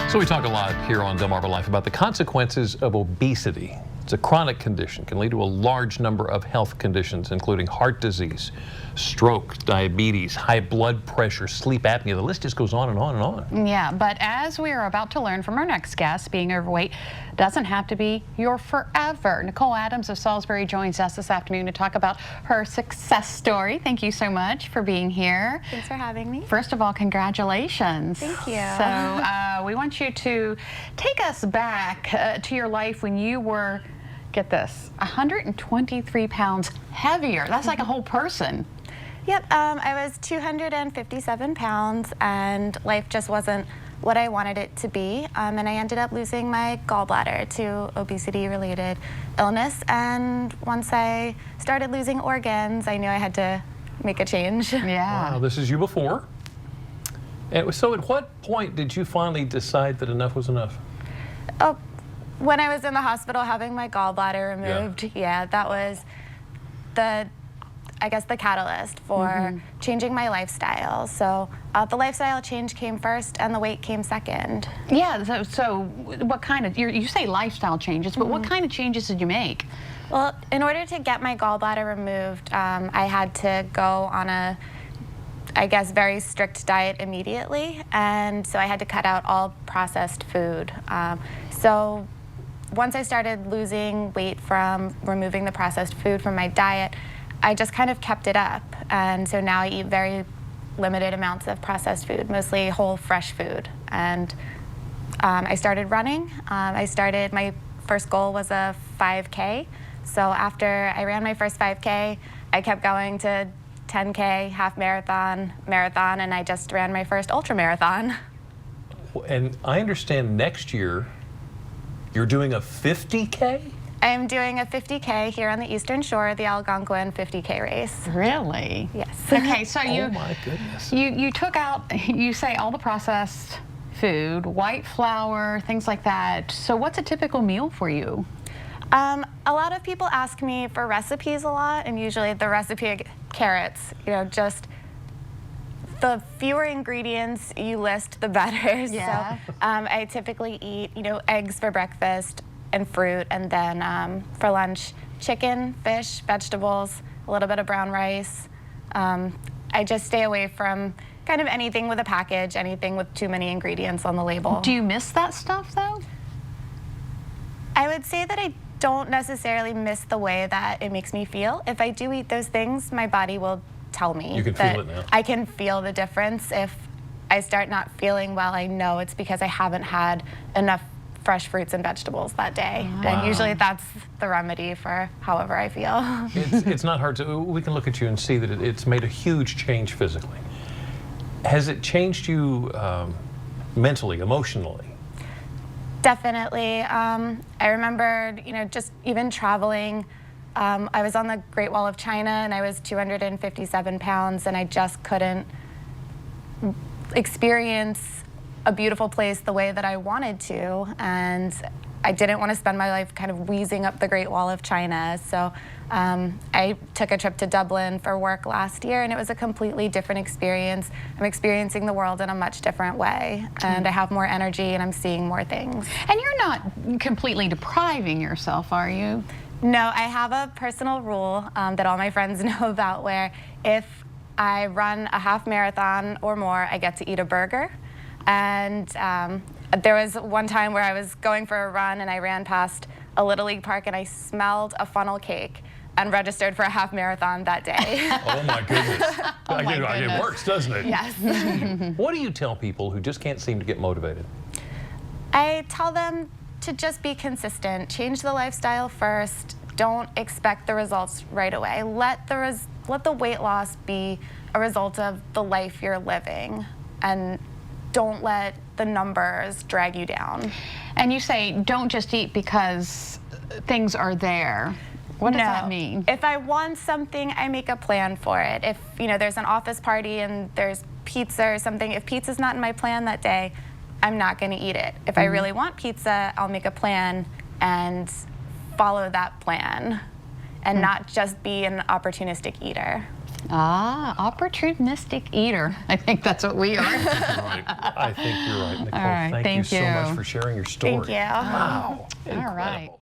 So we talk a lot here on Delmarva Life about the consequences of obesity. It's a chronic condition, can lead to a large number of health conditions, including heart disease, stroke, diabetes, high blood pressure, sleep apnea. The list just goes on and on and on. Yeah, but as we are about to learn from our next guest, being overweight doesn't have to be your forever. Nicole Adams of Salisbury joins us this afternoon to talk about her success story. Thank you so much for being here. Thanks for having me. First of all, congratulations. Thank you. So we want you to take us back to your life when you were, get this, 123 pounds heavier. That's like a whole person. Yep, I was 257 pounds and life just wasn't what I wanted it to be. And I ended up losing my gallbladder to obesity-related illness. And once I started losing organs, I knew I had to make a change. Yeah. Wow, this is you before. And so at what point did you finally decide that enough was enough? Oh, when I was in the hospital having my gallbladder removed, yeah, that was I guess the catalyst for changing my lifestyle. So the lifestyle change came first and the weight came second. Yeah, so what kind of, you say lifestyle changes, but what kind of changes did you make? Well, in order to get my gallbladder removed, I had to go on a, I guess, very strict diet immediately. And so I had to cut out all processed food. So once I started losing weight from removing the processed food from my diet, I just kind of kept it up. And so now I eat very limited amounts of processed food, mostly whole, fresh food. And I started running. My first goal was a 5K. So after I ran my first 5K, I kept going to 10K, half marathon, marathon, and I just ran my first ultra marathon. And I understand next year you're doing a 50K? I'm doing a 50K here on the Eastern Shore, the Algonquin 50K race. Really? Yes. Okay, so Oh my goodness. You took out, you say, all the processed food, white flour, things like that. So what's a typical meal for you? A lot of people ask me for recipes a lot, and usually the recipe carrots, just the fewer ingredients you list, the better. Yeah. So I typically eat, eggs for breakfast and fruit, and then for lunch, chicken, fish, vegetables, a little bit of brown rice. I just stay away from kind of anything with a package, anything with too many ingredients on the label. Do you miss that stuff, though? I would say that I don't necessarily miss the way that it makes me feel. If I do eat those things, my body will tell me. You can that feel it now. I can feel the difference. If I start not feeling well, I know it's because I haven't had enough fresh fruits and vegetables that day. Wow. And usually that's the remedy for however I feel. It's not hard to, we can look at you and see that it's made a huge change physically. Has it changed you mentally, emotionally? Definitely. I remember, just even traveling. I was on the Great Wall of China and I was 257 pounds and I just couldn't experience a beautiful place the way that I wanted to, and I didn't want to spend my life kind of wheezing up the Great Wall of China. So I took a trip to Dublin for work last year, and it was a completely different experience. I'm experiencing the world in a much different way, and I have more energy and I'm seeing more things. And you're not completely depriving yourself, are you? No, I have a personal rule that all my friends know about, where if I run a half marathon or more, I get to eat a burger. And there was one time where I was going for a run and I ran past a Little League park and I smelled a funnel cake and registered for a half marathon that day. Oh my goodness. Oh my It goodness. works, doesn't it? Yes. What do you tell people who just can't seem to get motivated? I tell them to just be consistent. Change the lifestyle first. Don't expect the results right away. Let the weight loss be a result of the life you're living, and don't let the numbers drag you down. And you say don't just eat because things are there. What does that mean? If I want something, I make a plan for it. If there's an office party and there's pizza or something, if pizza's not in my plan that day, I'm not going to eat it. If I really want pizza, I'll make a plan and follow that plan, and not just be an opportunistic eater. Opportunistic eater. I think that's what we are. Right. I think you're right, Nicole. All right, Thank you thank so much you. for sharing your story. Thank you. Wow. All right. Incredible.